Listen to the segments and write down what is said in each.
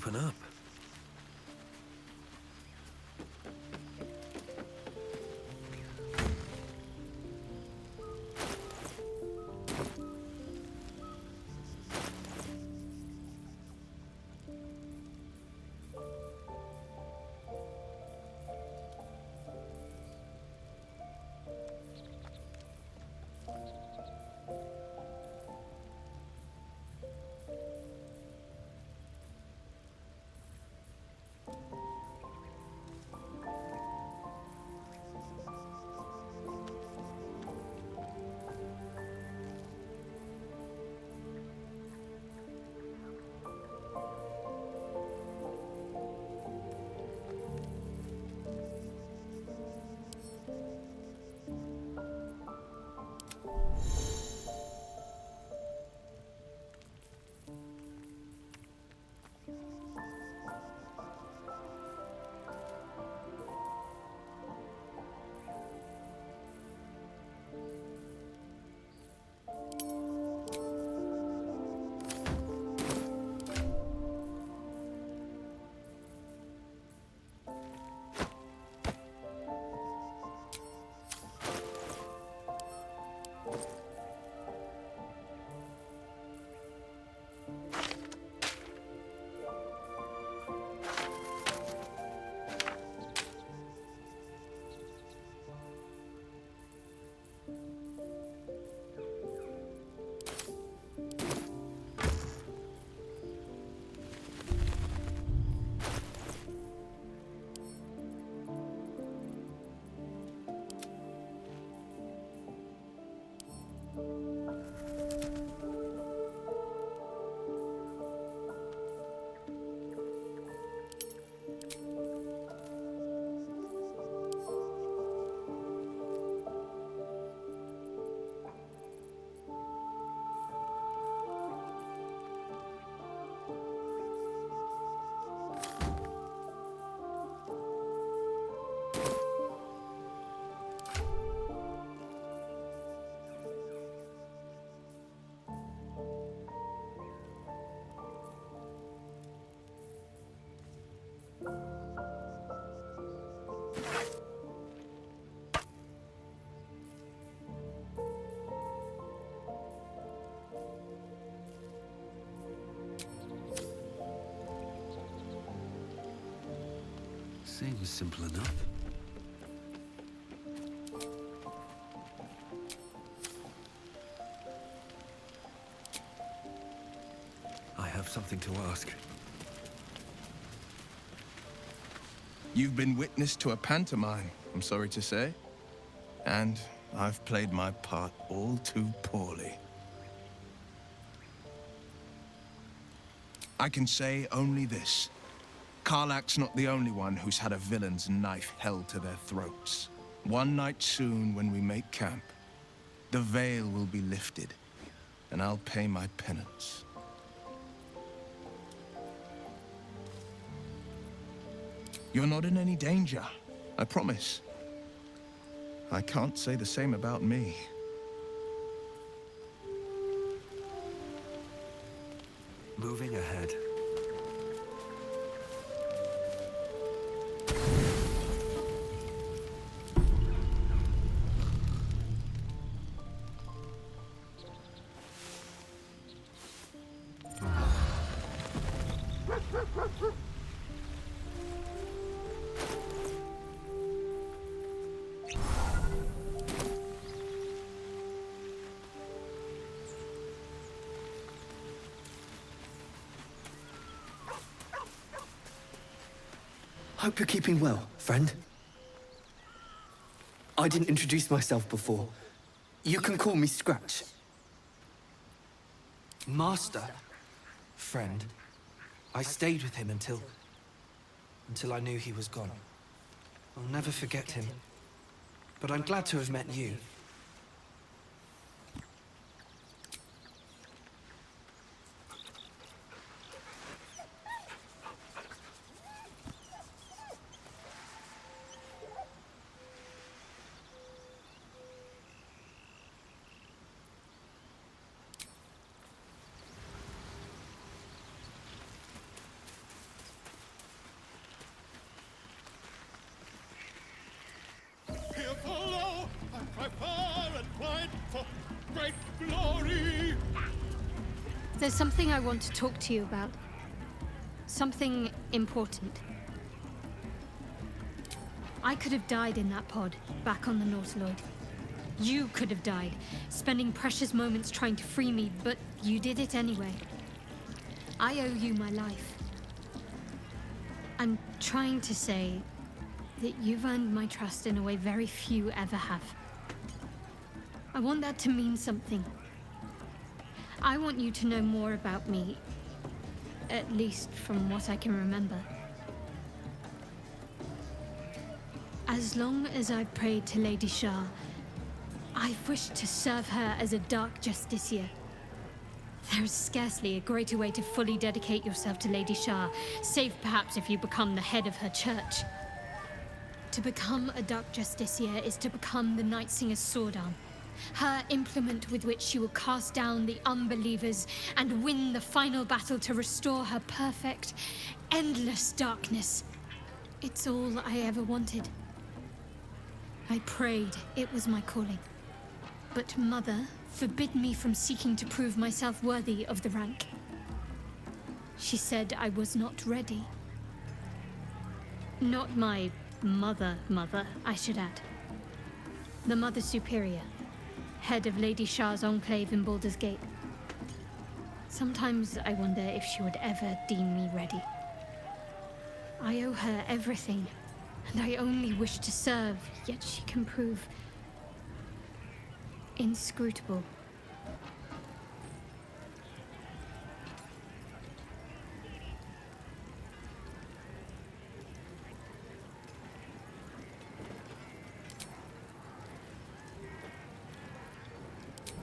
Open up. Seems simple enough. I have something to ask. You've been witness to a pantomime, I'm sorry to say. And I've played my part all too poorly. I can say only this. Karlach's not the only one who's had a villain's knife held to their throats. One night soon, when we make camp, the veil will be lifted, and I'll pay my penance. You're not in any danger, I promise. I can't say the same about me. Moving ahead. Hope you're keeping well, friend. I didn't introduce myself before. You can call me Scratch. Master? Friend. I stayed with him until I knew he was gone. I'll never forget him. But I'm glad to have met you. There's something I want to talk to you about. Something important. I could have died in that pod, back on the Nautiloid. You could have died, spending precious moments trying to free me, but you did it anyway. I owe you my life. I'm trying to say that you've earned my trust in a way very few ever have. I want that to mean something. I want you to know more about me, at least from what I can remember. As long as I've prayed to Lady Shah, I've wished to serve her as a dark justiciar. There is scarcely a greater way to fully dedicate yourself to Lady Shah, save perhaps if you become the head of her church. To become a dark justiciar is to become the Night Singer's sword arm, her implement with which she will cast down the unbelievers and win the final battle to restore her perfect, endless darkness. It's all I ever wanted. I prayed it was my calling. But Mother forbid me from seeking to prove myself worthy of the rank. She said I was not ready. Not my mother, I should add. The Mother Superior, head of Lady Shah's enclave in Baldur's Gate. Sometimes I wonder if she would ever deem me ready. I owe her everything, and I only wish to serve, yet she can prove inscrutable.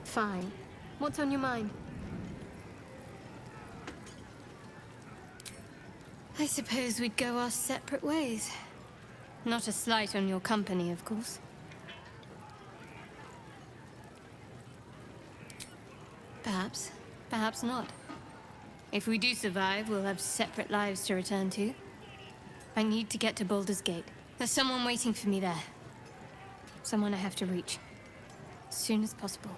Fine. What's on your mind? I suppose we'd go our separate ways. Not a slight on your company, of course. Perhaps. Perhaps not. If we do survive, we'll have separate lives to return to. I need to get to Baldur's Gate. There's someone waiting for me there. Someone I have to reach. As soon as possible.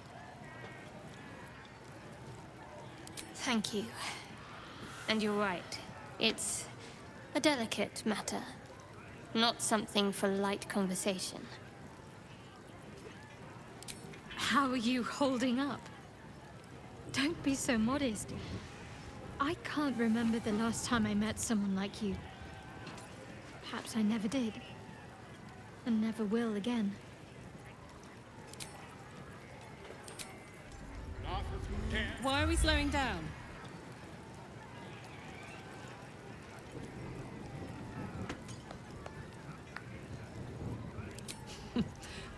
Thank you. And you're right. It's a delicate matter. Not something for light conversation. How are you holding up? Don't be so modest. I can't remember the last time I met someone like you. Perhaps I never did. And never will again. Why are we slowing down?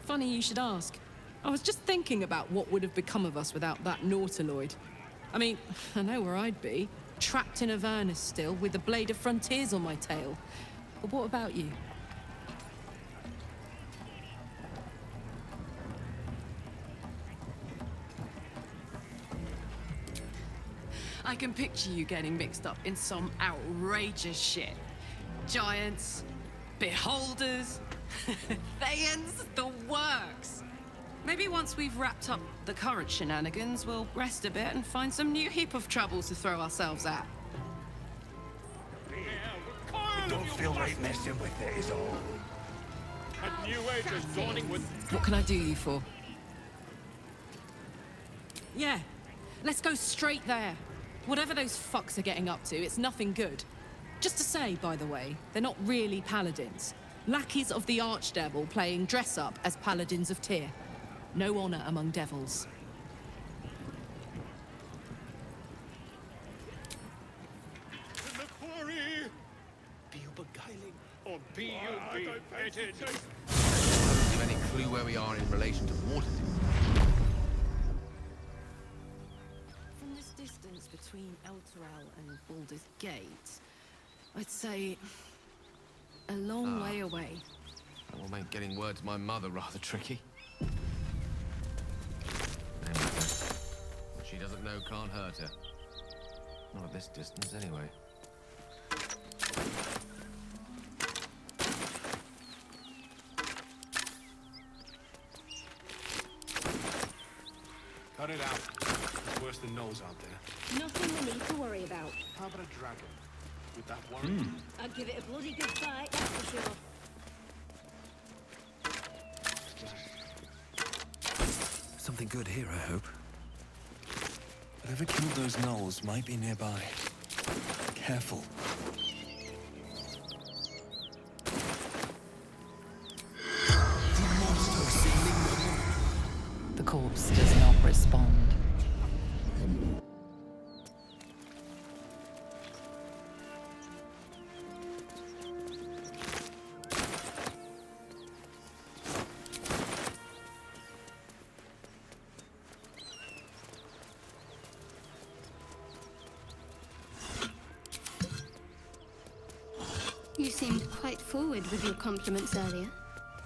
Funny you should ask. I was just thinking about what would have become of us without that Nautiloid. I mean, I know where I'd be. Trapped in Avernus still, with the Blade of Frontiers on my tail. But what about you? I can picture you getting mixed up in some outrageous shit. Giants, beholders, Thayans, the works. Maybe once we've wrapped up the current shenanigans, we'll rest a bit and find some new heap of troubles to throw ourselves at. Don't feel right messing with it is all. A new age is dawning with... What can I do you for? Yeah, let's go straight there. Whatever those fucks are getting up to, it's nothing good. Just to say, by the way, they're not really paladins. Lackeys of the Archdevil playing dress-up as paladins of Tyr. No honor among devils. In the quarry! Be you beguiling? Or be you be petted? Have any clue where we are in relation to water? From this distance between Elturel and Baldur's Gate, I'd say a long way away. That will make getting word to my mother rather tricky. What she doesn't know can't hurt her. Not at this distance, anyway. Cut it out. It's worse the Gnolls out there. Nothing we need to worry about. How about a dragon? Would that work? I'd give it a bloody good fight, that's for sure. Something good here, I hope. Whatever killed those Gnolls might be nearby. Careful. The corpse does not respond. You seemed quite forward with your compliments earlier.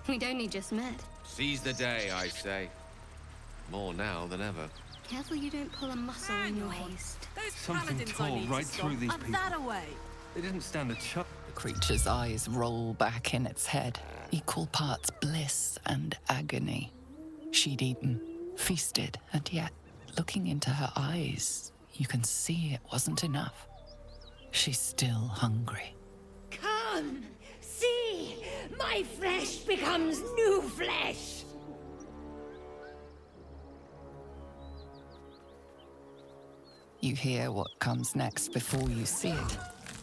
We'd only just met. Seize the day, I say. More now than ever. Careful you don't pull a muscle in your haste. Those Something paladins I tore need right to through stop these are people. that away. They didn't stand a chance. The creature's eyes roll back in its head, equal parts bliss and agony. She'd eaten, feasted, and yet, looking into her eyes, you can see it wasn't enough. She's still hungry. Come! See! My flesh becomes new flesh! You hear what comes next before you see it.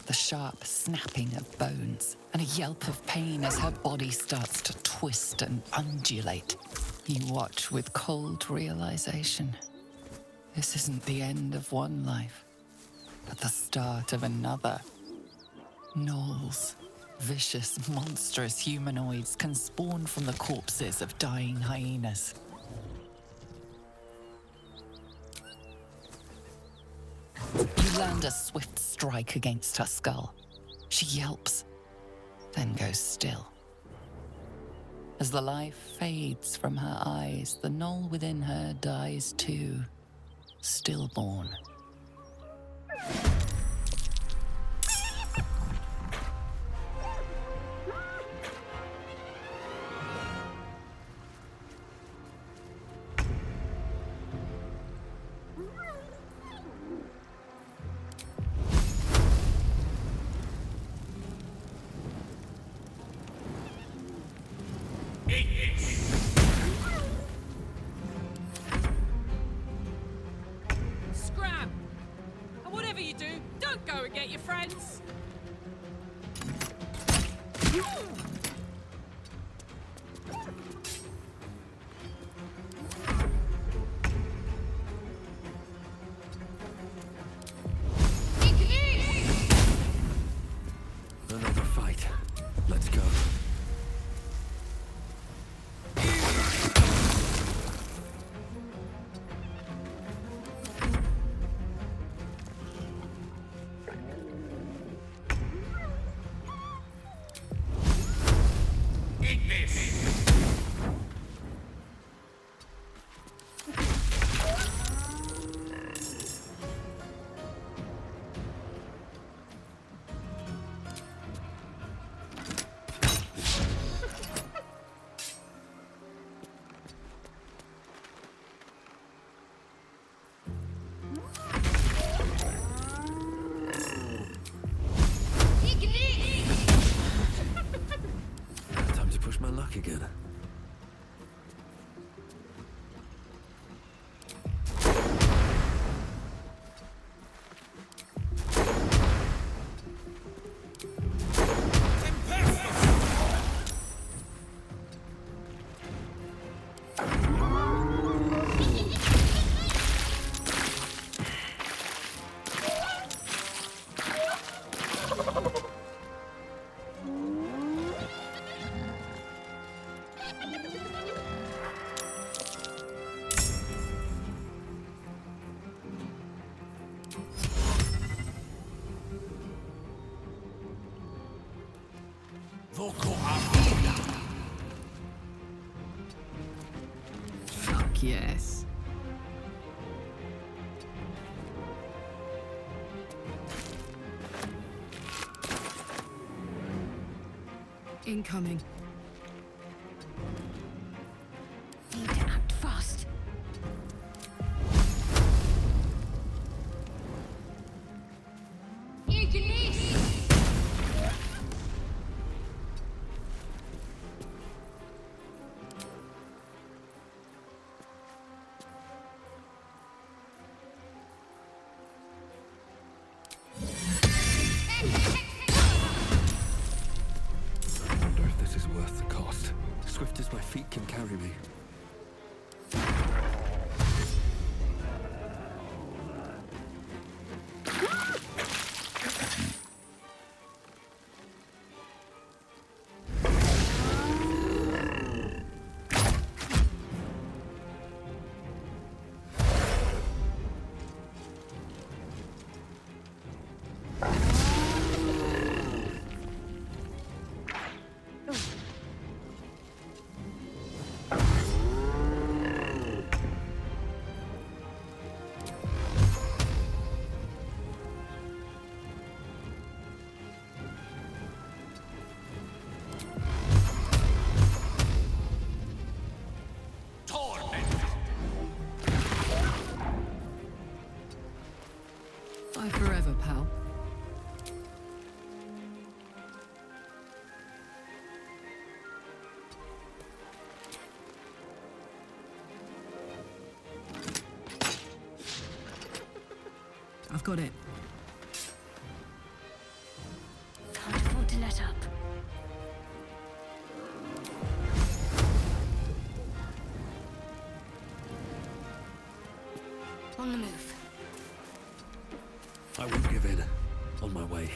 The sharp snapping of bones and a yelp of pain as her body starts to twist and undulate. You watch with cold realization. This isn't the end of one life, but the start of another. Gnolls, vicious, monstrous humanoids can spawn from the corpses of dying hyenas. You land a swift strike against her skull. She yelps, then goes still. As the life fades from her eyes, the gnoll within her dies too, stillborn. Scram! And whatever you do, don't go and get your friends. Another fight. Let's go. Time to push my luck again. Fuck yes. Incoming. Need to act fast. feet can carry me. Bye forever, pal. I've got it. Can't afford to let up. On the move. I won't give in. On my way.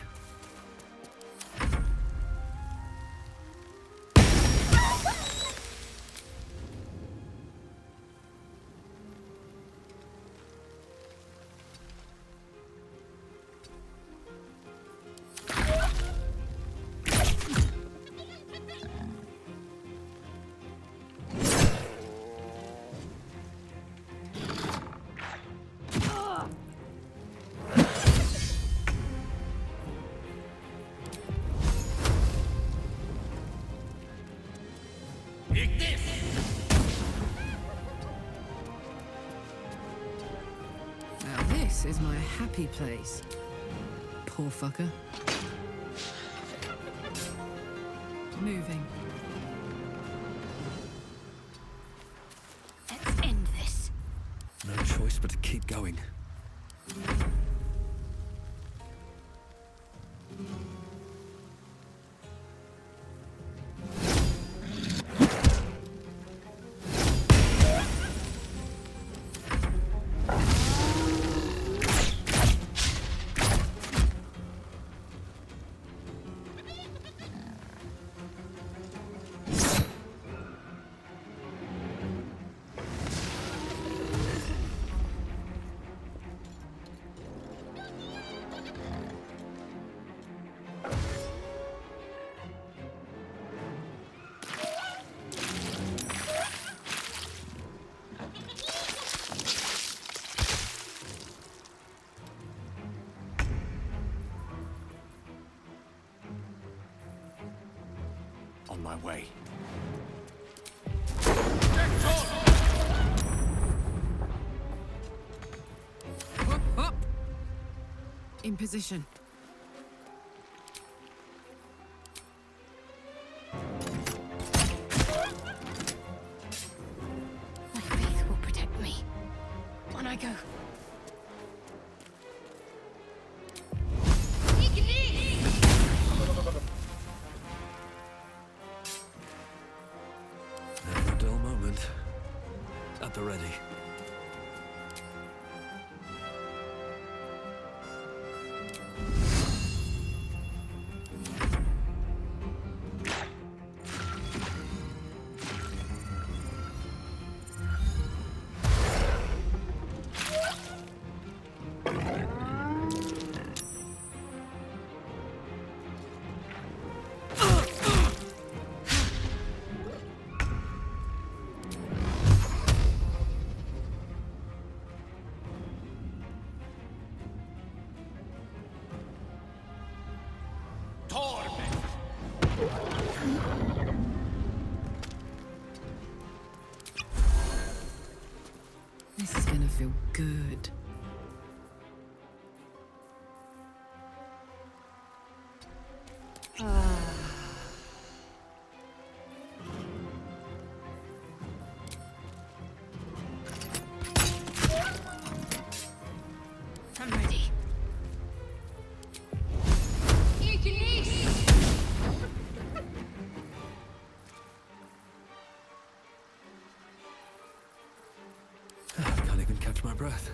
Now this is my happy place. Poor fucker. Moving. Let's end this. No choice but to keep going. On my way. Up, up. In position. My faith will protect me. On I go. Never a dull moment. At the ready. This is gonna feel good. I'm ready. catch my breath.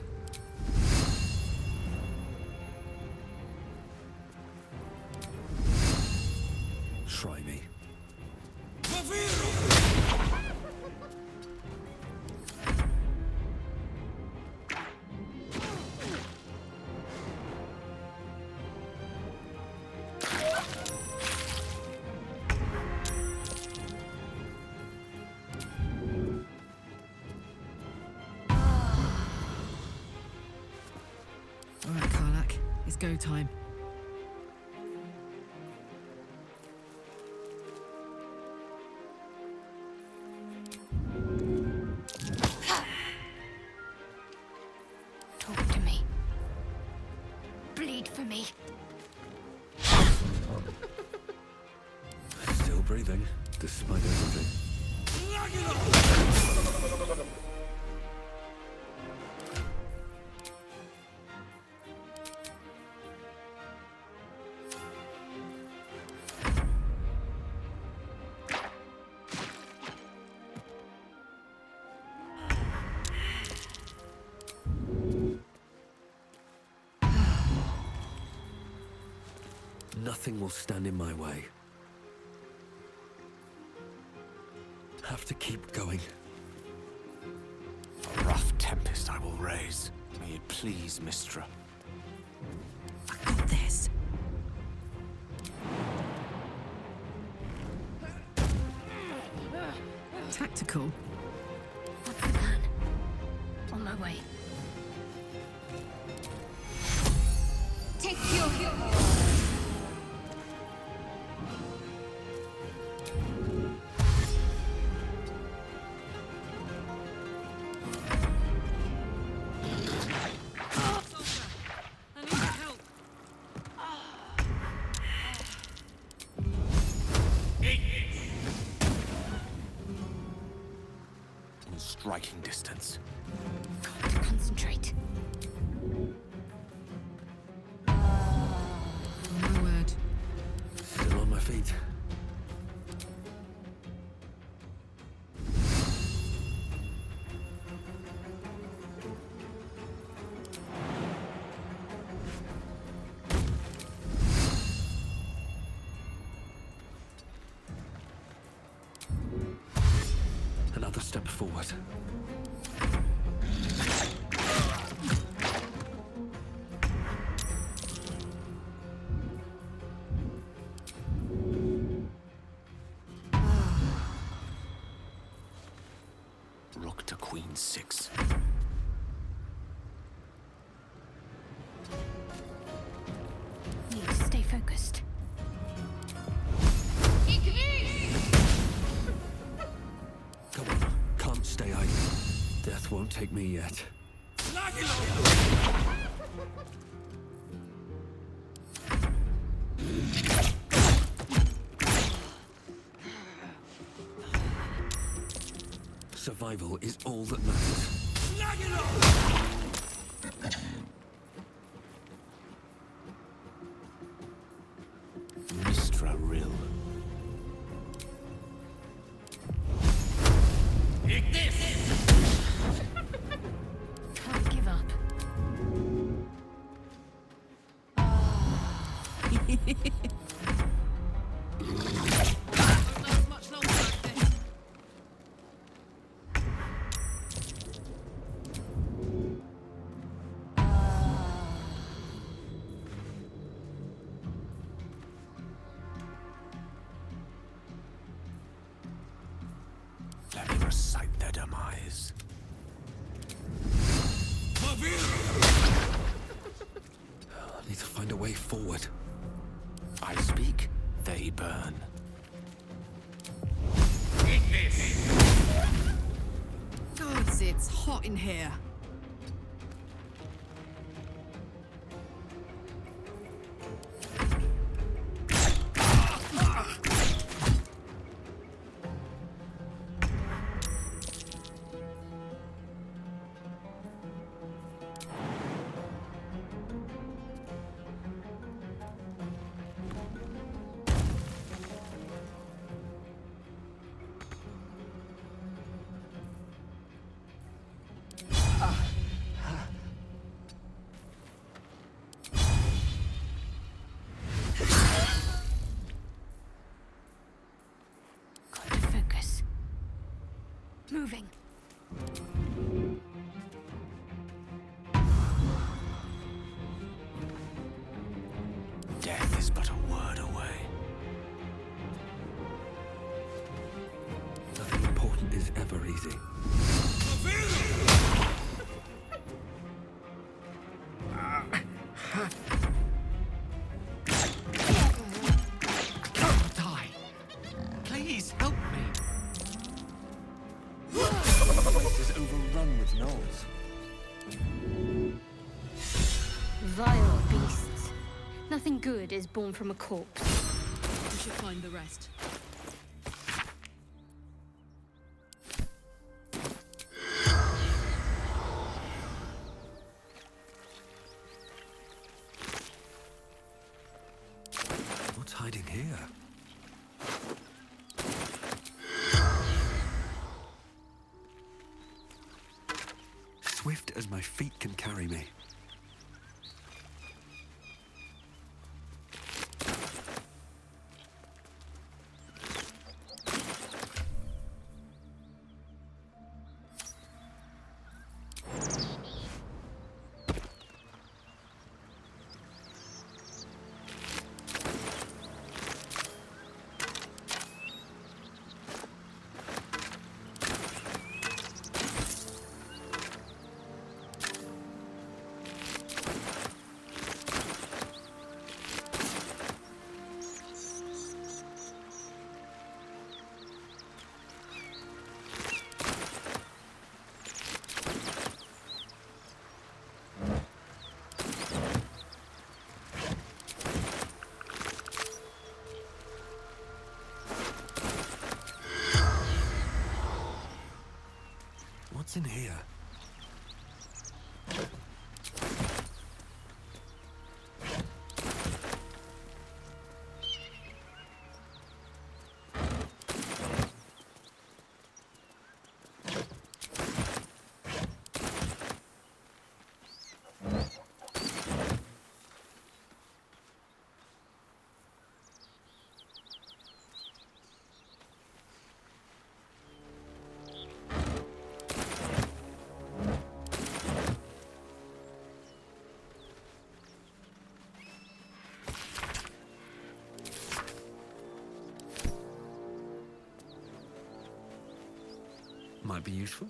Try me. All right, Karlak, it's go time. Talk to me. Bleed for me. Still breathing, despite everything. Nothing will stand in my way. Have to keep going. A rough tempest I will raise. May it please, Mistra. I got this. Tactical. What's the plan? On my way. Take your In striking distance. Got to concentrate. My word. Still on my feet. Another step forward. Rook to queen 6. Need to stay focused. Come on, can't stay idle. Death won't take me yet. Survival is all that matters. Mistra Rill. Can't give up. Won't last much longer like this. Let me recite their demise. I need to find a way forward. I speak, they burn. Gods, it's hot in here. moving. Death is but a word away. Nothing important is ever easy. Die! Please help me! The place is overrun with gnolls. Vile beasts. Nothing good is born from a corpse. We should find the rest. What's hiding here? Swift as my feet can carry me. What's in here? Might be useful.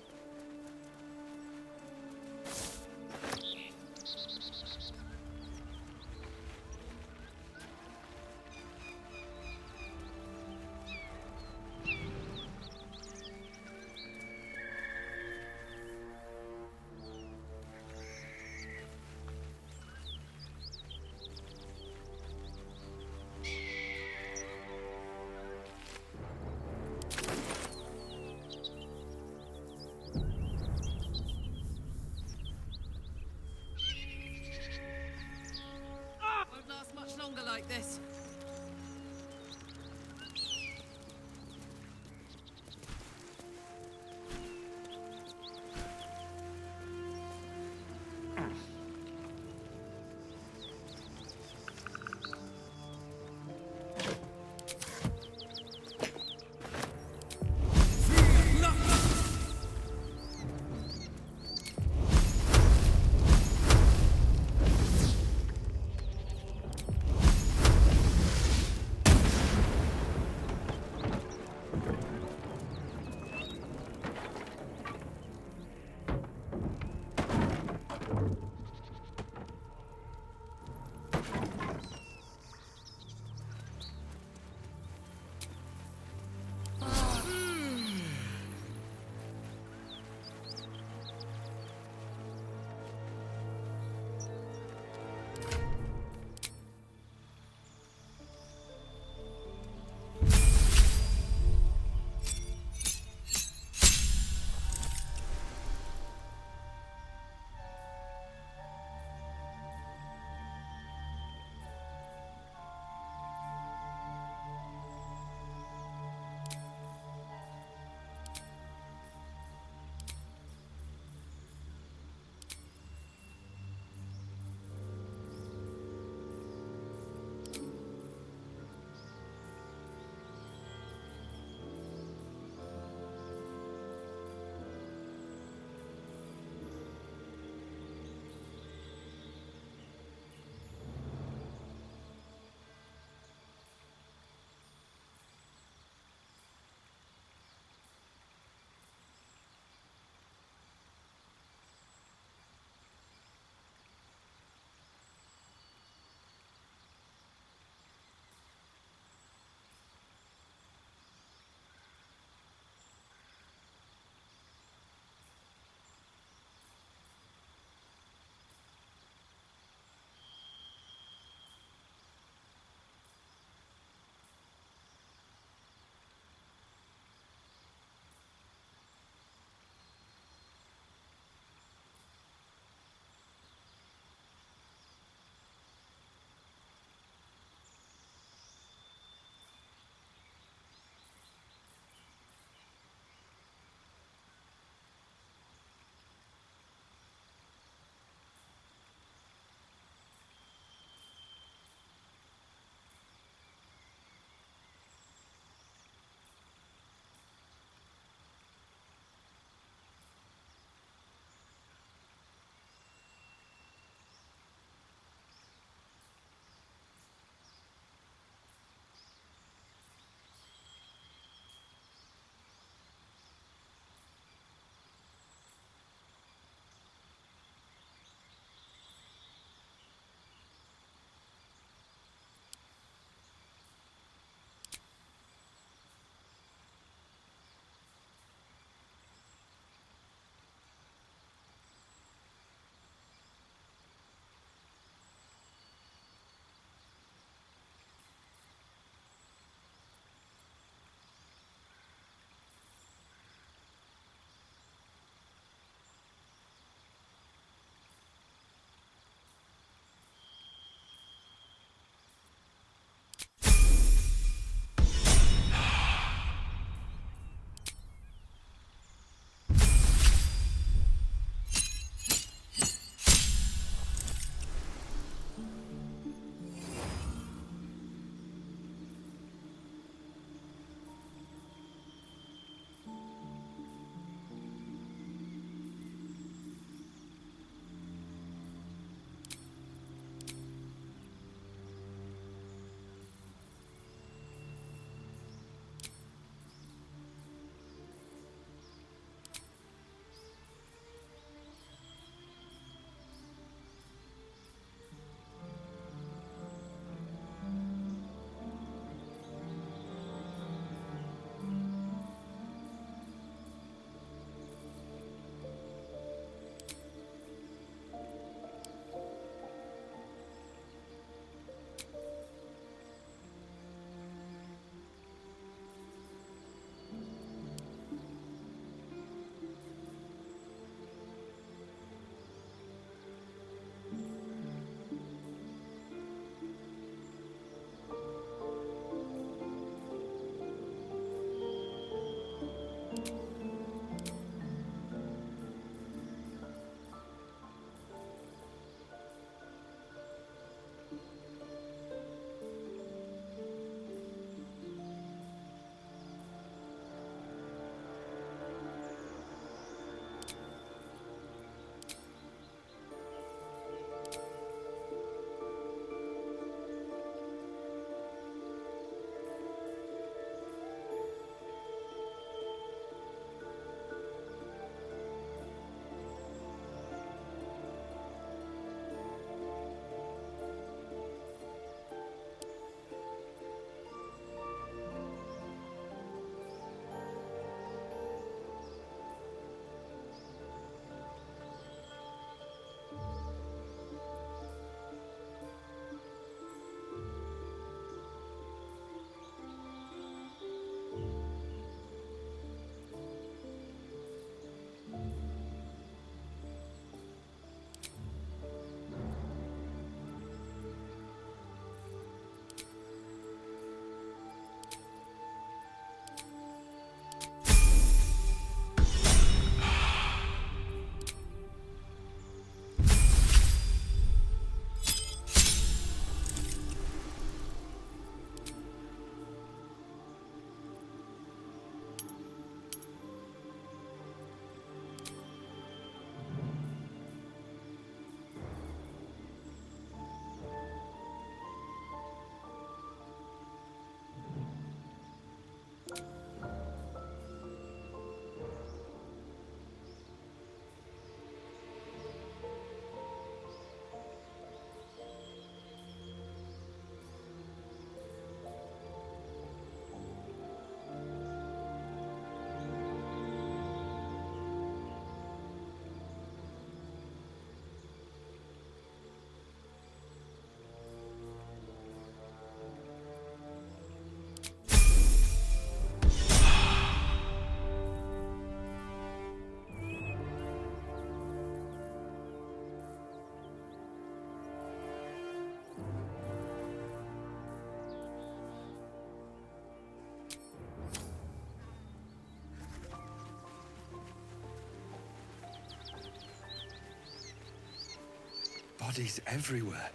Bodies everywhere.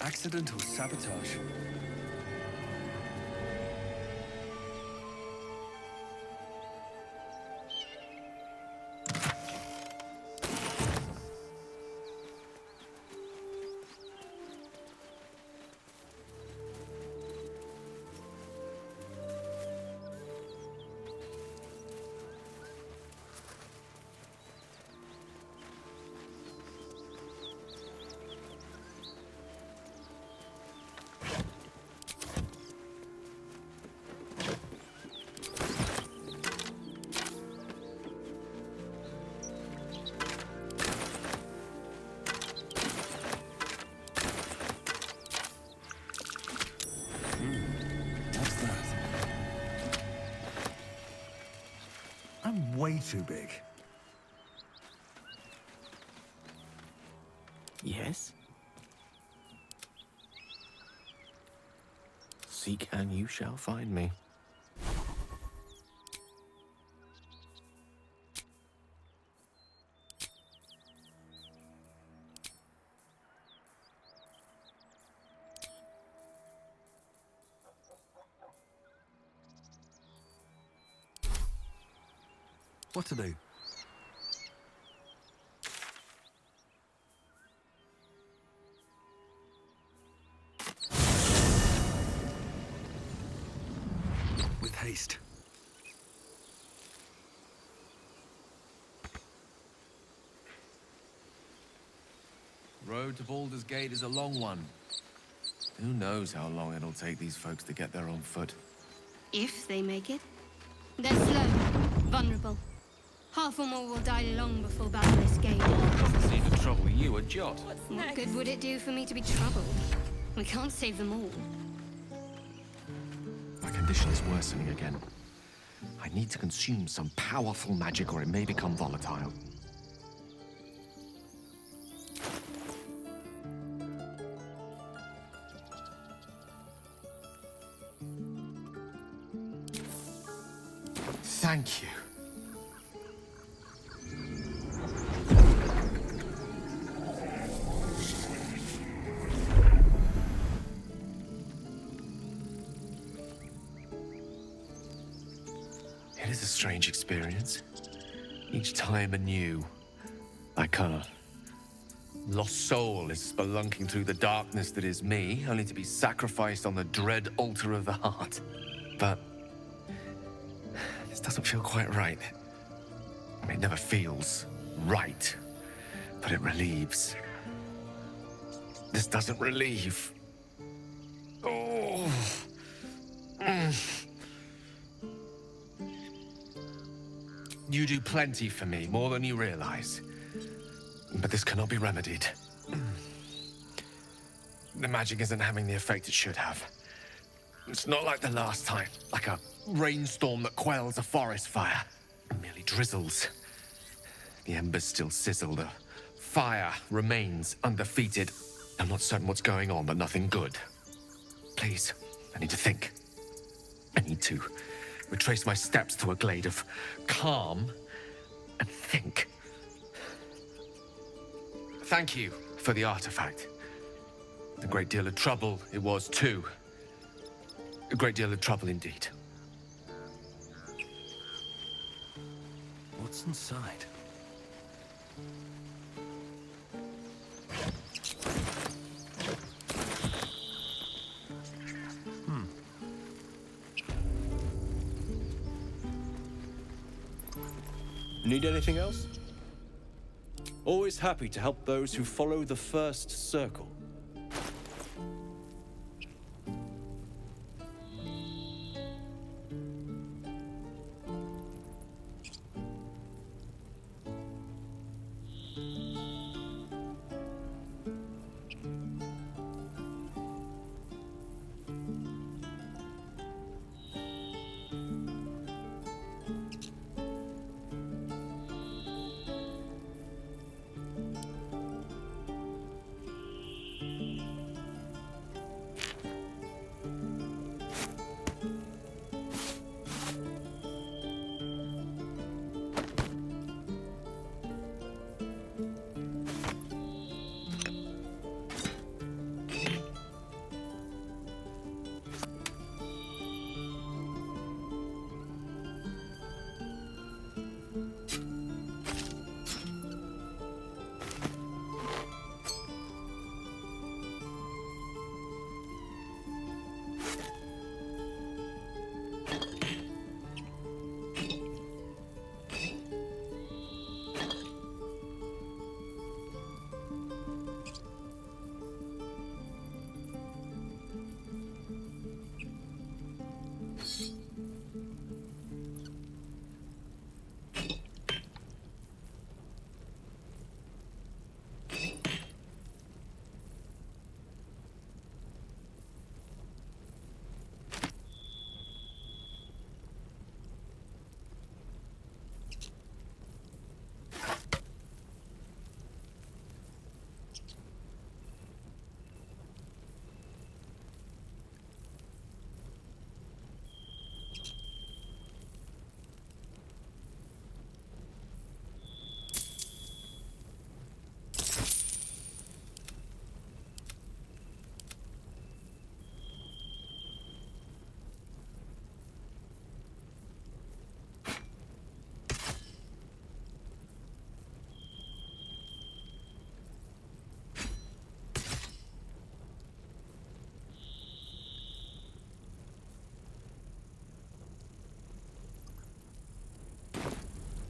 Accidental sabotage. I'm way too big. Yes? Seek and you shall find me. What to do? With haste. Road to Baldur's Gate is a long one. Who knows how long it'll take these folks to get there on foot. If they make it. They're slow, vulnerable. Half or more will die long before battle is gained. Doesn't seem to trouble you a jot. What good would it do for me to be troubled? We can't save them all. My condition is worsening again. I need to consume some powerful magic or it may become volatile. Thank you. It is a strange experience. Each time anew, like a lost soul is spelunking through the darkness that is me, only to be sacrificed on the dread altar of the heart. But this doesn't feel quite right. It never feels right, but it relieves. This doesn't relieve. Oh. You do plenty for me, more than you realize. But this cannot be remedied. The magic isn't having the effect it should have. It's not like the last time, like a rainstorm that quells a forest fire. It merely drizzles. The embers still sizzle, the fire remains undefeated. I'm not certain what's going on, but nothing good. Please, I need to think. I need to retrace my steps to a glade of calm and think. Thank you for the artifact. A great deal of trouble it was too. A great deal of trouble indeed. What's inside? Need anything else? Always happy to help those who follow the first circle.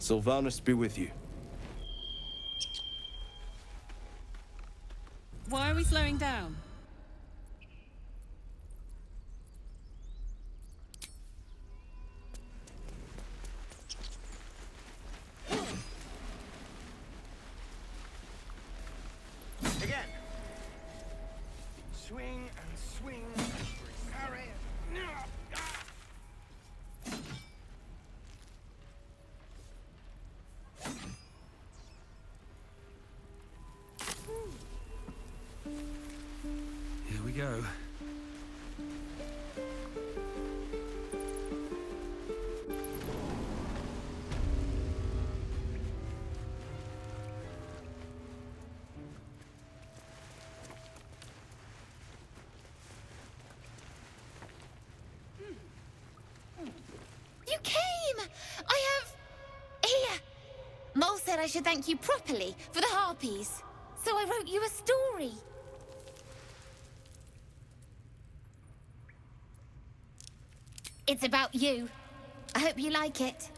Sylvanus be with you. Why are we slowing down? Again. Swing and swing. Parry. Here we go. You came! I have... Here! Mole said I should thank you properly for the harpies. So I wrote you a story. It's about you. I hope you like it.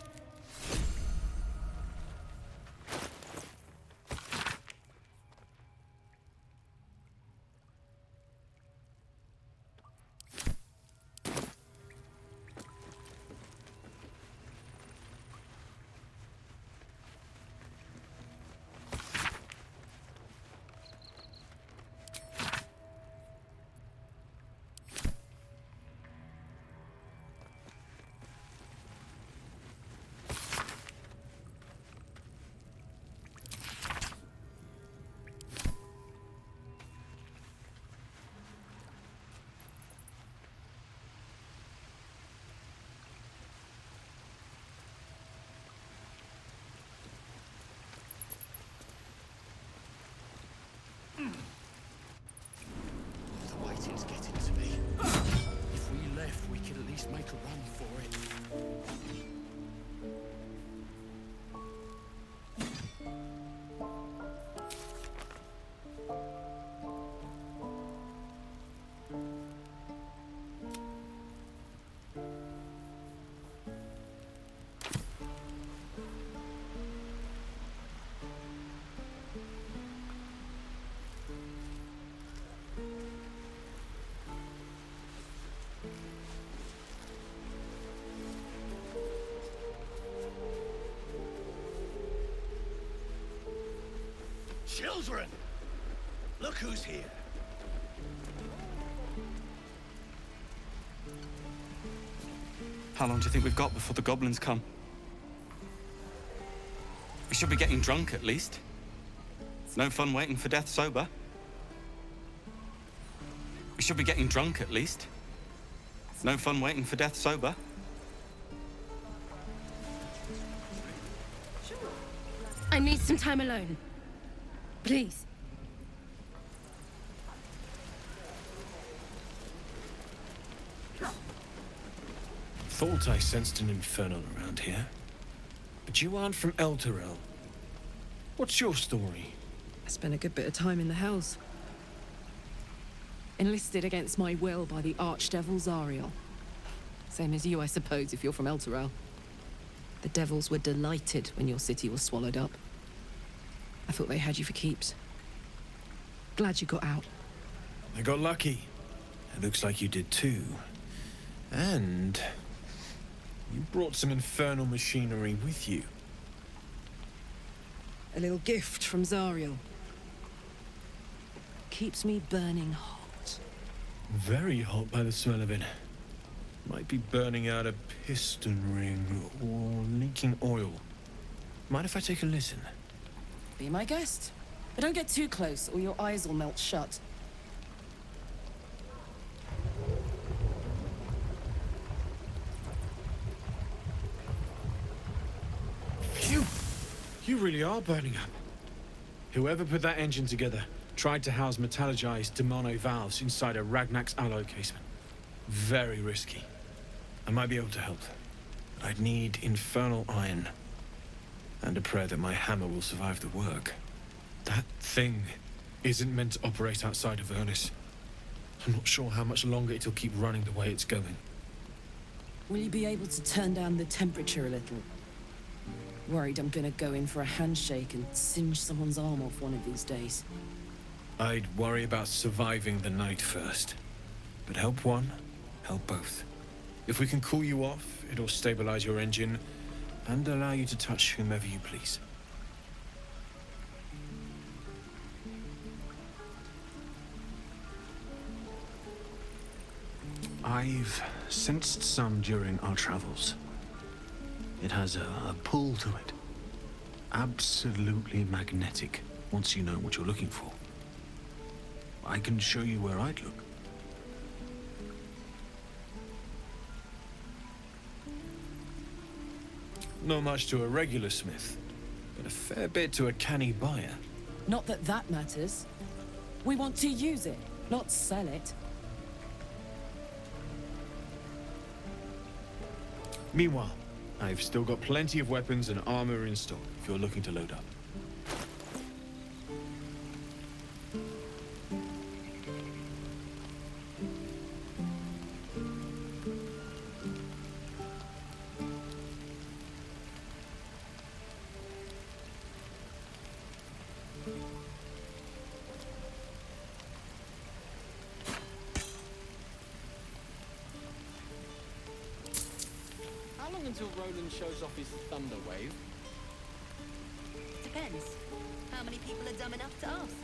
The waiting's getting to me. If we left, we could at least make a run for it. Children! Look who's here. How long do you think we've got before the goblins come? We should be getting drunk at least. No fun waiting for death sober. We should be getting drunk at least. No fun waiting for death sober. I need some time alone. Please. Thought I sensed an infernal around here. But you aren't from Elturel. What's your story? I spent a good bit of time in the Hells. Enlisted against my will by the Archdevil Zariel. Same as you, I suppose, if you're from Elturel. The devils were delighted when your city was swallowed up. I thought they had you for keeps. Glad you got out. I got lucky. It looks like you did too. And you brought some infernal machinery with you. A little gift from Zariel. Keeps me burning hot. Very hot by the smell of it. Might be burning out a piston ring or leaking oil. Mind if I take a listen? Be my guest. But don't get too close or your eyes will melt shut. Phew! You really are burning up. Whoever put that engine together tried to house metallogized Demono valves inside a Ragnak's alloy casement. Very risky. I might be able to help. I'd need infernal iron. And a prayer that my hammer will survive the work. That thing isn't meant to operate outside of Ernest. I'm not sure how much longer it'll keep running the way it's going. Will you be able to turn down the temperature a little? Worried I'm gonna go in for a handshake and singe someone's arm off one of these days. I'd worry about surviving the night first. But help one, help both. If we can cool you off, it'll stabilize your engine and allow you to touch whomever you please. I've sensed some during our travels. It has a pull to it. Absolutely magnetic, once you know what you're looking for. I can show you where I'd look. Not much to a regular smith, but a fair bit to a canny buyer. Not that that matters. We want to use it, not sell it. Meanwhile, I've still got plenty of weapons and armor in stock if you're looking to load up. How long until Roland shows off his thunder wave? Depends. How many people are dumb enough to ask?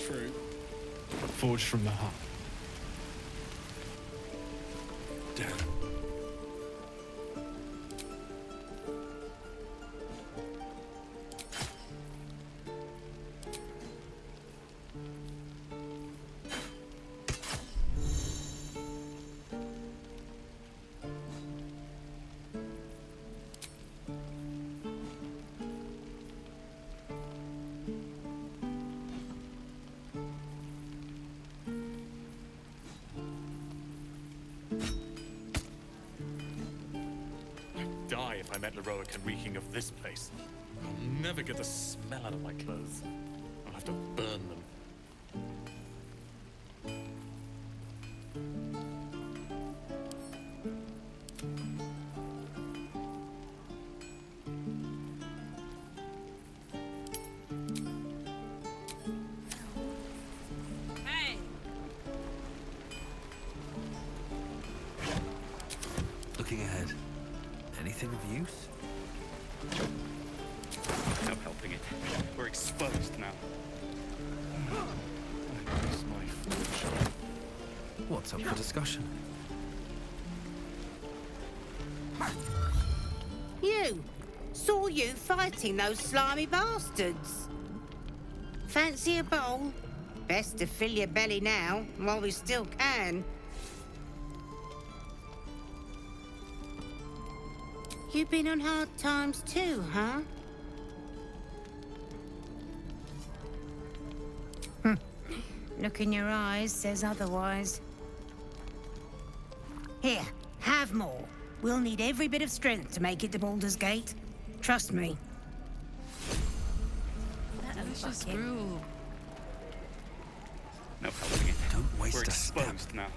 True. Forged from the heart. Damn. Die if I met Leroic and reeking of this place. I'll never get the smell out of my clothes. I'll have to burn them. Hey! Looking ahead. Anything of use? No helping it. We're exposed now. What's up for discussion? You! Saw you fighting those slimy bastards. Fancy a bowl? Best to fill your belly now, while we still can. You've been on hard times too, huh? Look in your eyes says otherwise. Here, have more. We'll need every bit of strength to make it to Baldur's Gate. Trust me. Delicious gruel. No helping it. Don't waste We're a step. exposed now.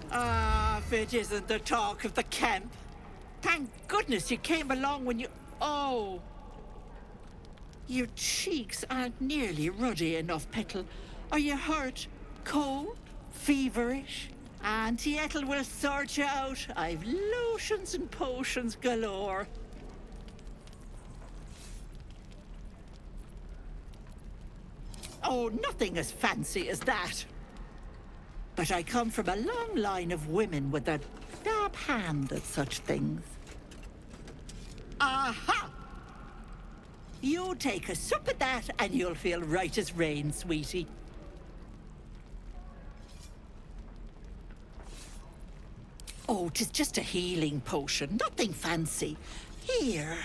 Ah, if it isn't the talk of the camp. Thank goodness you came along when you... Oh! Your cheeks aren't nearly ruddy enough, Petal. Are you hurt? Cold? Feverish? Auntie Ethel will sort you out. I've lotions and potions galore. Oh, nothing as fancy as that. But I come from a long line of women with a dab hand at such things. Aha! You take a sup at that and you'll feel right as rain, sweetie. Oh, 'tis just a healing potion, nothing fancy. Here.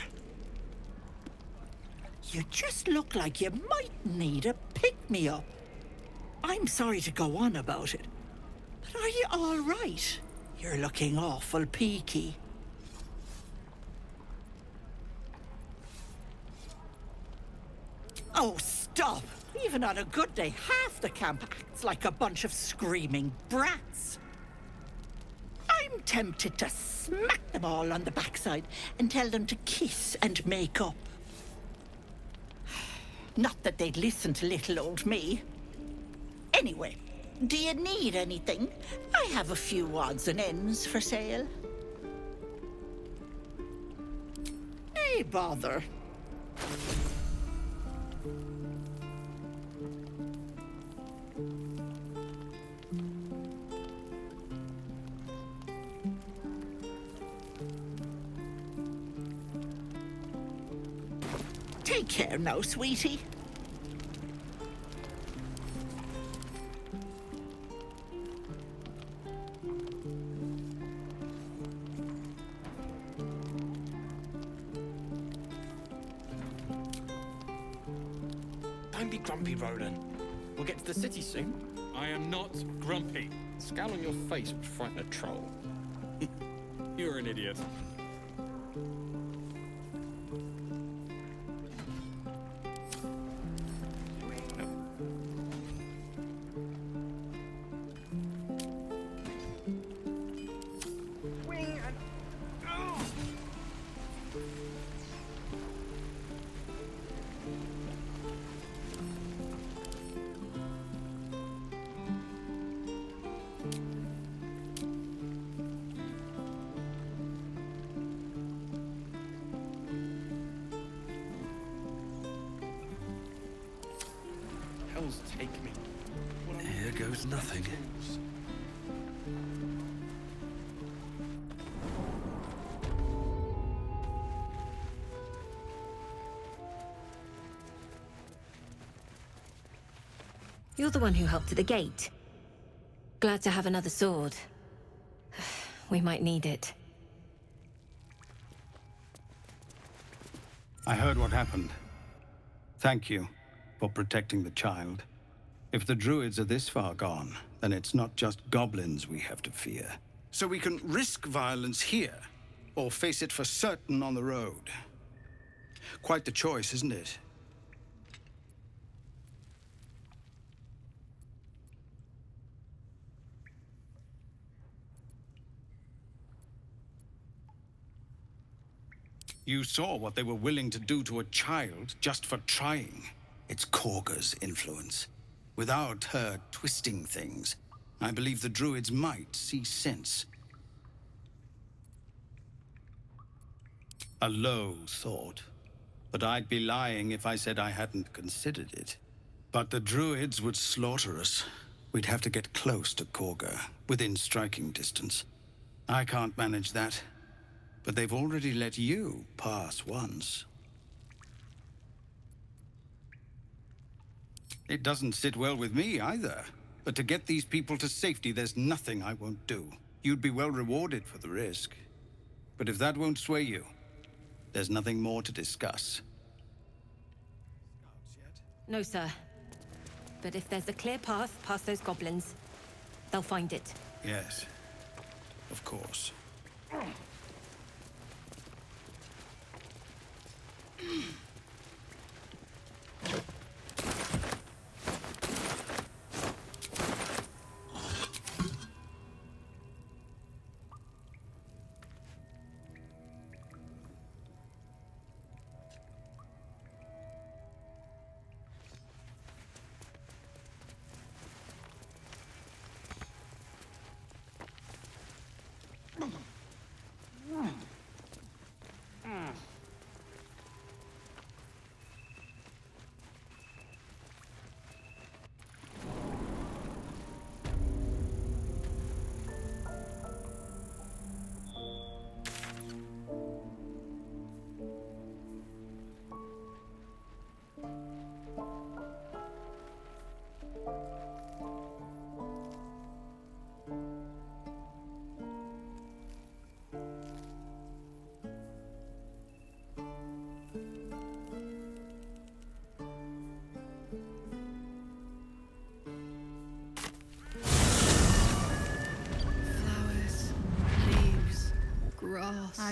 You just look like you might need a pick-me-up. I'm sorry to go on about it, but are you all right? You're looking awful peaky. Oh, stop! Even on a good day, half the camp acts like a bunch of screaming brats. I'm tempted to smack them all on the backside and tell them to kiss and make up. Not that they'd listen to little old me. Anyway, do you need anything? I have a few odds and ends for sale. Hey, bother. Take care now, sweetie. Don't be grumpy, Roland. We'll get to the city soon. I am not grumpy. The scowl on your face would frighten a troll. You're an idiot. Hell's take me. Here goes nothing. You're the one who helped at the gate. Glad to have another sword. We might need it. I heard what happened. Thank you for protecting the child. If the Druids are this far gone, then it's not just goblins we have to fear. So we can risk violence here, or face it for certain on the road. Quite the choice, isn't it? You saw what they were willing to do to a child just for trying. It's Korga's influence. Without her twisting things, I believe the Druids might see sense. A low thought, but I'd be lying if I said I hadn't considered it. But the Druids would slaughter us. We'd have to get close to Korga, within striking distance. I can't manage that. But they've already let you pass once. It doesn't sit well with me either. But to get these people to safety, there's nothing I won't do. You'd be well rewarded for the risk. But if that won't sway you, there's nothing more to discuss. No, sir. But if there's a clear path past those goblins, they'll find it. Yes, of course.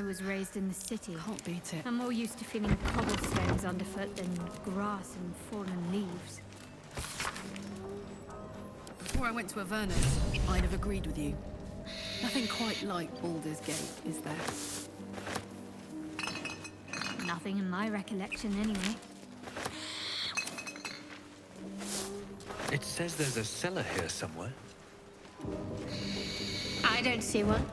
I was raised in the city. Can't beat it. I'm more used to feeling cobblestones underfoot than grass and fallen leaves. Before I went to Avernus, I'd have agreed with you. Nothing quite like Baldur's Gate, is there? Nothing in my recollection, anyway. It says there's a cellar here somewhere. I don't see one.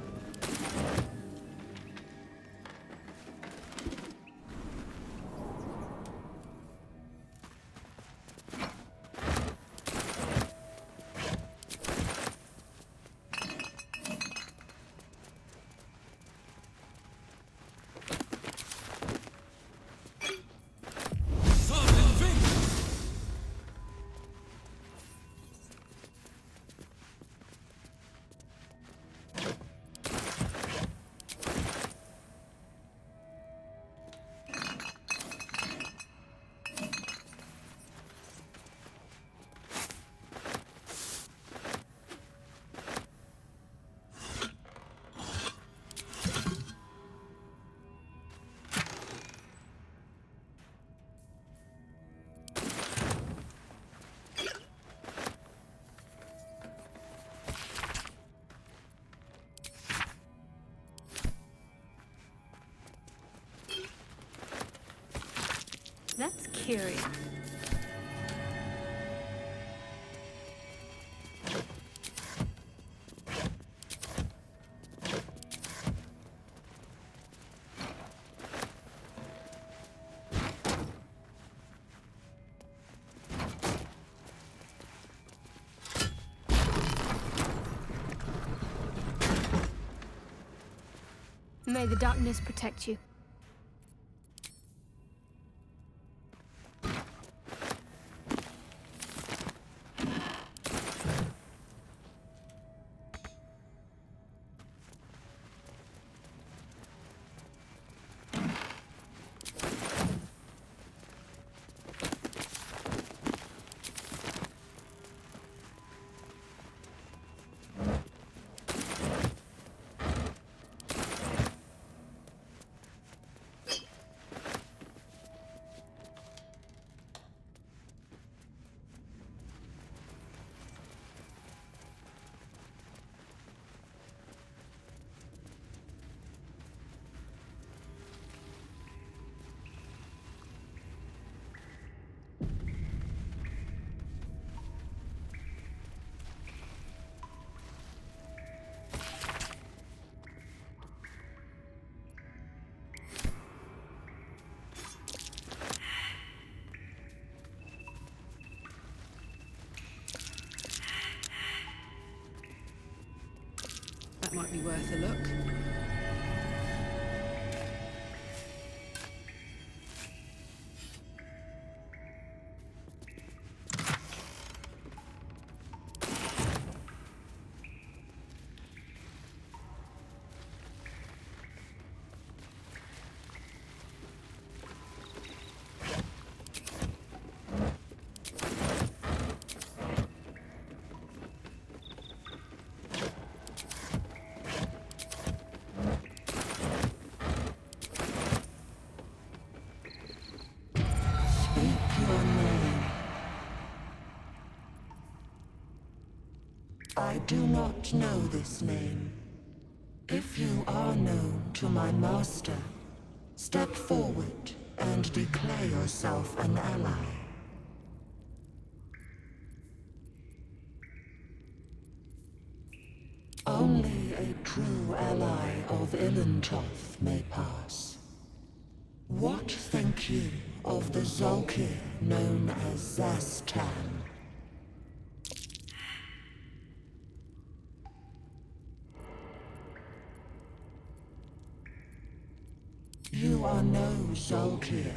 That's curious. May the darkness protect you. That might be worth a look. I do not know this name. If you are known to my master, step forward and declare yourself an ally. Only a true ally of Ilintoth may pass. What think you of the Zolkir known as Zastan? You are no Zolkir,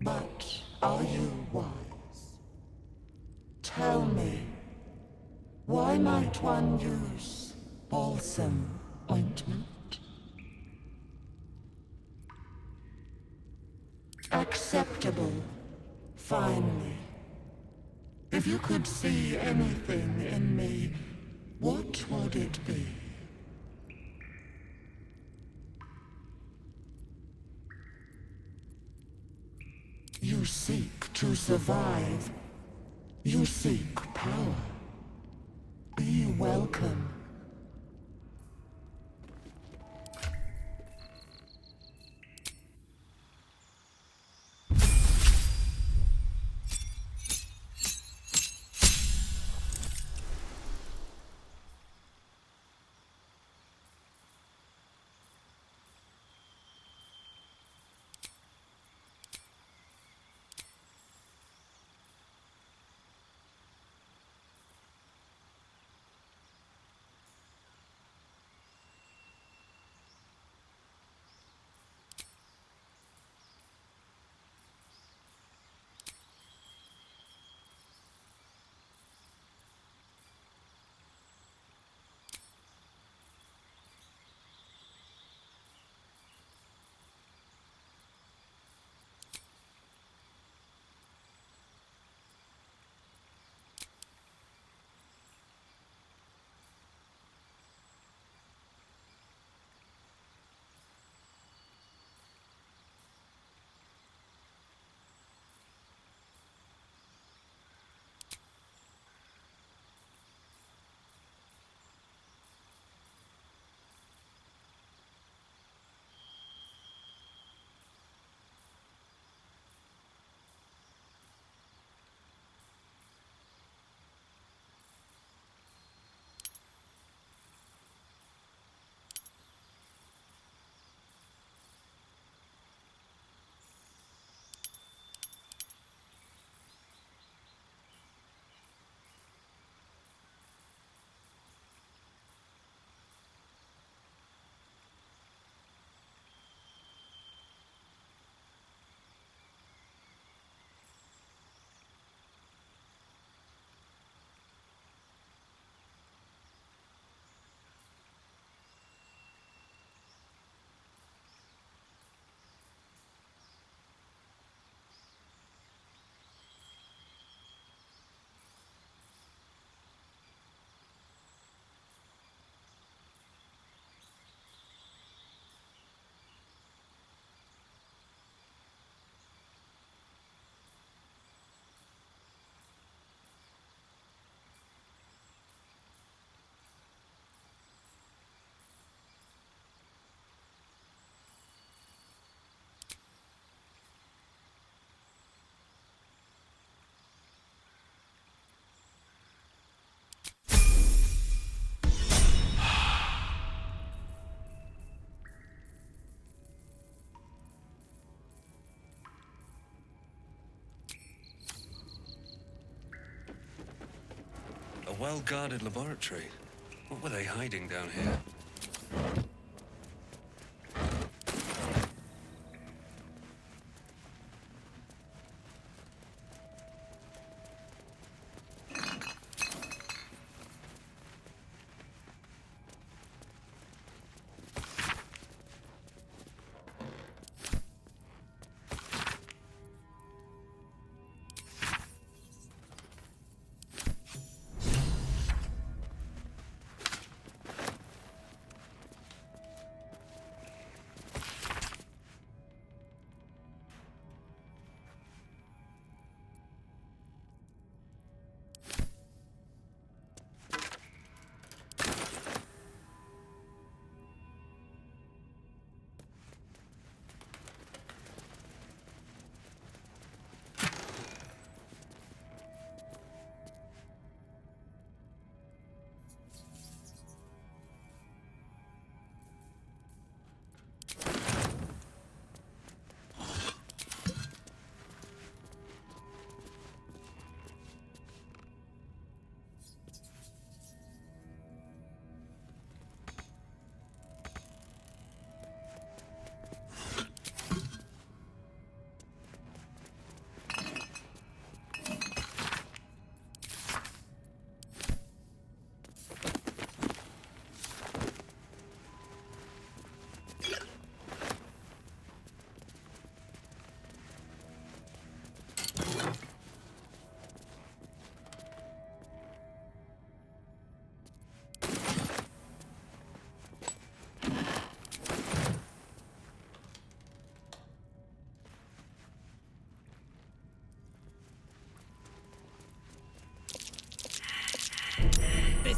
but are you wise? Tell me, why might one use balsam ointment? Acceptable, finally. If you could see anything in me, what would it be? You seek to survive. You seek power. Be welcome. A well-guarded laboratory. What were they hiding down here?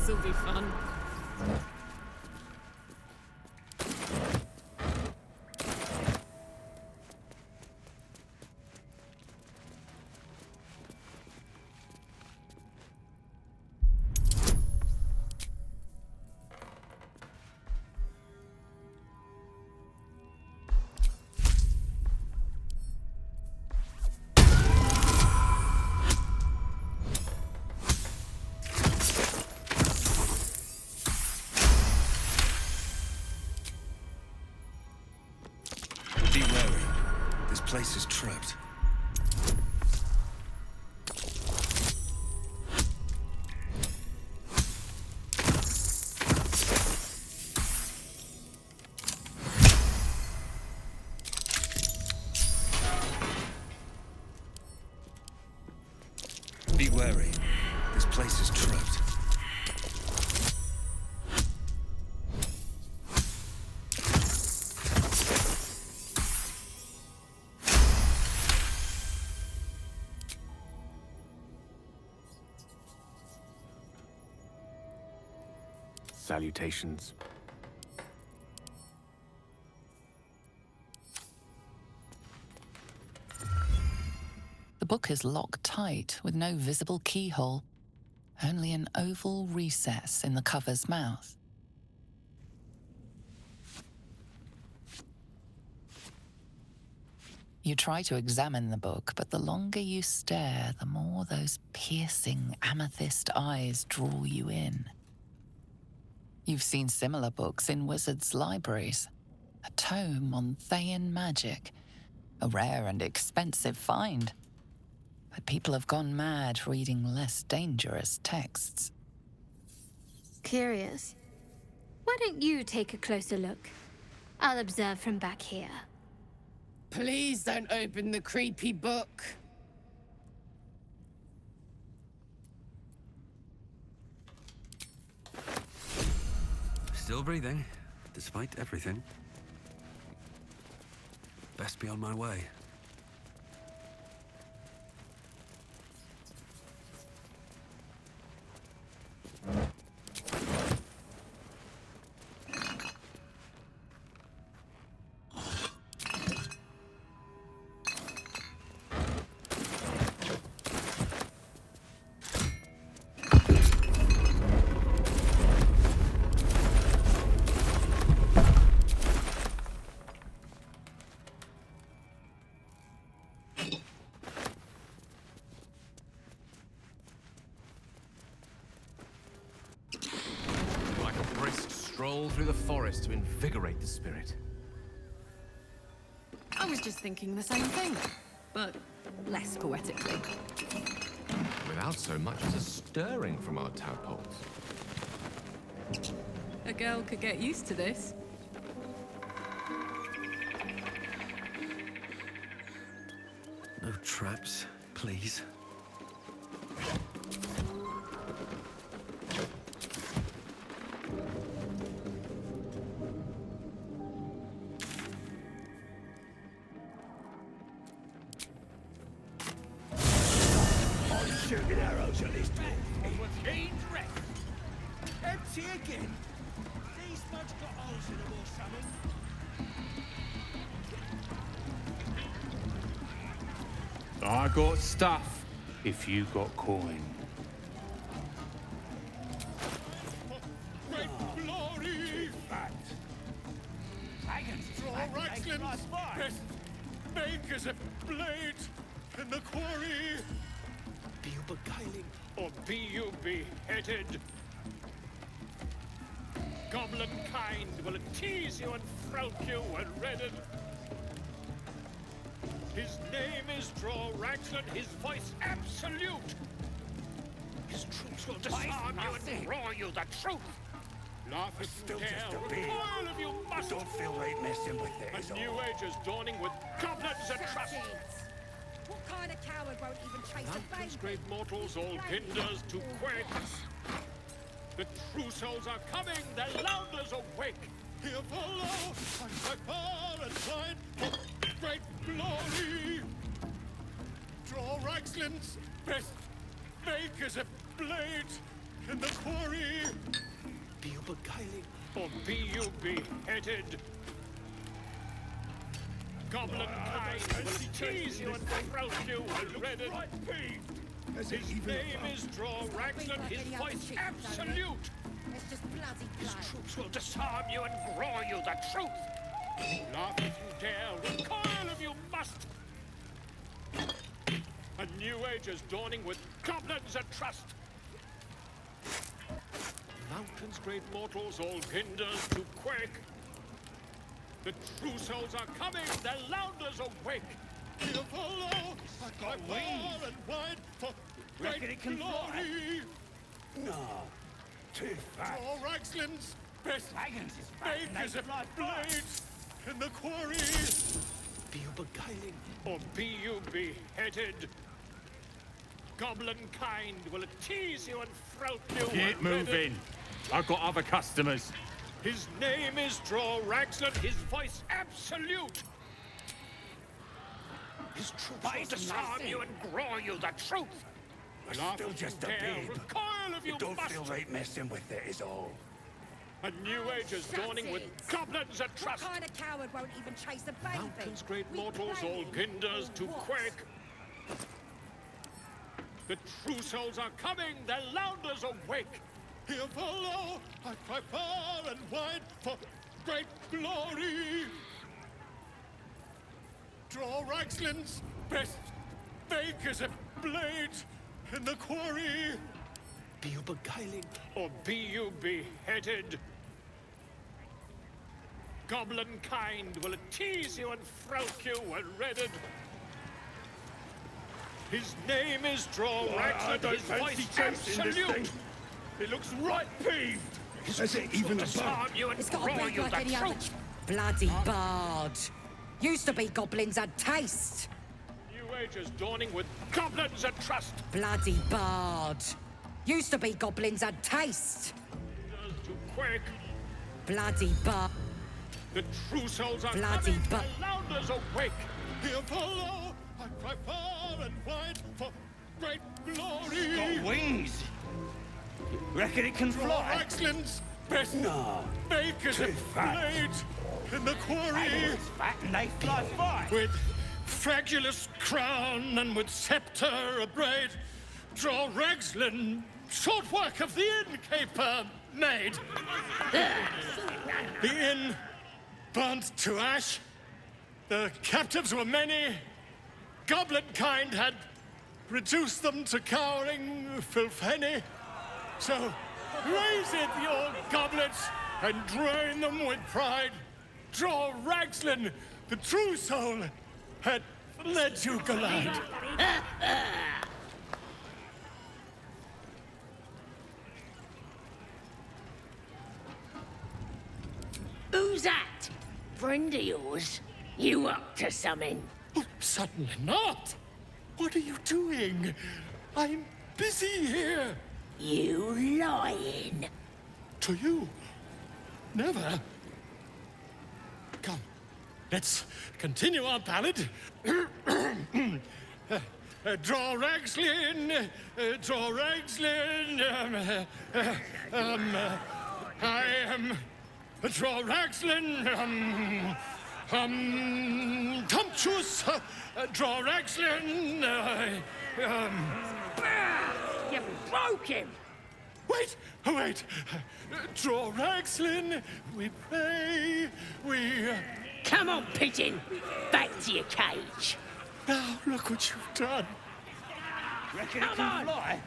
This'll be fun. Be wary. This place is trapped. Be wary. This place is trapped. Salutations. The book is locked tight with no visible keyhole, only an oval recess in the cover's mouth. You try to examine the book, but the longer you stare, the more those piercing amethyst eyes draw you in. You've seen similar books in wizards' libraries. A tome on Thayan magic, a rare and expensive find. But people have gone mad reading less dangerous texts. Curious. Why don't you take a closer look? I'll observe from back here. Please don't open the creepy book. Still breathing, despite everything. Best be on my way. Like a brisk stroll through the forest to invigorate the spirit. I was just thinking the same thing, but less poetically. Without so much as a stirring from our tadpoles. A girl could get used to this. No traps, please. Shooting arrows at this door. It was change wreck. Empty again. These much got holes in them or something. I got stuff if you got coin. Great glory! Dragons draw Rexland's best makers of blade in the quarry. Be you beguiling or be you beheaded? Goblin kind will tease you and frowk you and redden. His name is Draw Rexland, his voice absolute. His troops will disarm you and roar you the truth. Laugh if you dare, recoil if you must. Don't feel right messing with this. A new age is dawning with goblins and trust. What kind of coward won't even chase a Mountains, baby? great mortals, all hinders to quakes. The true souls are coming, their louders awake. Here follow, fight by far and blind, for great glory. Draw Rexland's best makers of blade in the quarry. Be you beguiling, or be you beheaded? Goblin kind will tease you and throat you and redden. His name is Raxlin, his voice absolute. It's just bloody His troops will disarm you and roar you the truth. Laugh if you dare, recoil if you must. A new age is dawning with goblins at trust. Mountains, great mortals, all hinders to quake. The true souls are coming, their louders awake. Here follow, I far and wide for great glory. No, too fast. All Raxlin's best Dragons is fat, bakers and blades in the quarry. Be you beguiling, or be you beheaded? Goblin kind will tease you and throat you. Keep moving. I've got other customers. His name is Raxlin, his voice absolute. His troops will disarm you and grow you the truth. We're Laugh still if just you a dare, babe. recoil if you Don't must. feel right messing with it is all. A new age is dawning with goblins at trust. What kind of coward won't even chase a baby? Mountains, great We mortals, play all hinders to what? quake. The true souls are coming, their louders awake. Here follow, I cry far and wide for great glory. Draw Raxlin's best bakers and blades in the quarry. Be you beguiling, or be you beheaded? Goblin kind will tease you and throat you and redden. His name is Raxlin, his voice absolute. It looks right peeved. Is it even a disarm you and It's got a roar beak you like the any other. truth. Bloody bard. Used to be goblins had taste. New age is dawning with goblins at trust. Bloody bard. Used to be goblins had taste. To quake. Bloody bard. The true souls are Bloody coming, the louders awake. Here follow, I cry far and wide for great glory. Got wings. Reckon it can fly? Raxlin's best No, bakers too and fat. blades in the quarry. Animals fat and they fly fine. With fragulous crown and with scepter abraid, draw Raxlin, short work of the innkeeper made. The inn burnt to ash. The captives were many. Goblin kind had reduced them to cowering filthenny. So raise it, your goblets, and drain them with pride. Draw Raxlin, the true soul, had led you glide. Who's that? Friend of yours? You up to something? Oh, certainly not. What are you doing? I'm busy here. You lying. To you? Never. Come, let's continue our ballad. Draw Raxlin, draw Raxlin. I am draw Raxlin. Tumptuous. Draw Raxlin. You broke him. Wait, wait. Draw Raxlin. We pray. We. Come on, pigeon. Back to your cage. Now look what you've done. Reckon it Come can on. fly?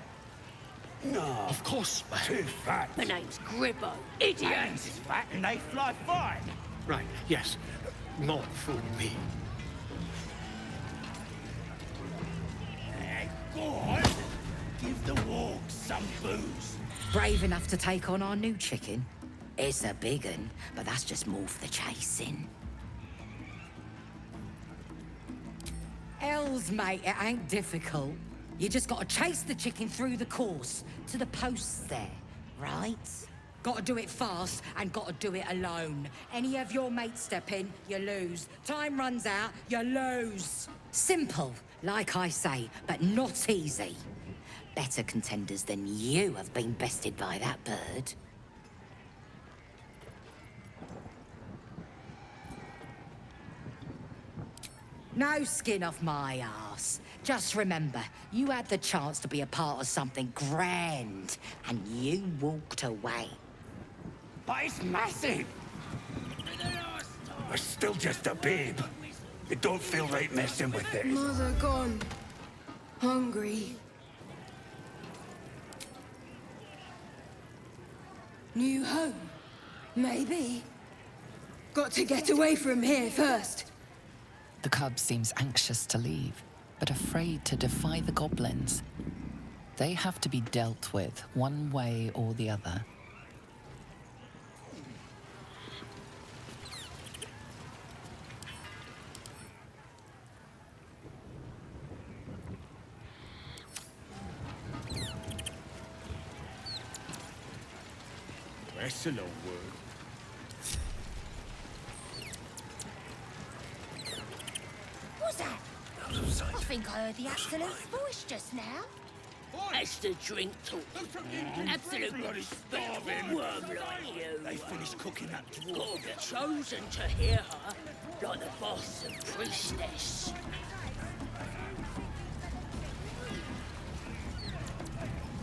No. Of course, Too fat. My name's Gribbo. Idiot. Dragons is fat and they fly fine. Right, yes. Not fool me. Go on. Give the walk some booze. Brave enough to take on our new chicken? It's a big un, but that's just more for the chasing. Hells, mate, it ain't difficult. You just gotta chase the chicken through the course to the posts there, right? Gotta do it fast and gotta do it alone. Any of your mates step in, you lose. Time runs out, you lose. Simple, like I say, but not easy. Better contenders than you have been bested by that bird. No skin off my arse. Just remember, you had the chance to be a part of something grand, and you walked away. But it's massive. I'm still just a babe. It don't feel right messing with it. Mother gone. Hungry. New home? Maybe. Got to get away from here first. The cub seems anxious to leave, but afraid to defy the goblins. They have to be dealt with one way or the other. That's a long word. What's that? I think I heard the absolute voice just now. That's the drink talk. Absolute bloody starving worm like you. They finished cooking that dwarf. Gotta get chosen to hear her, like the boss and priestess.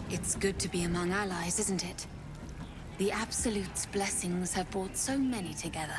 It's good to be among allies, isn't it? The Absolute's blessings have brought so many together.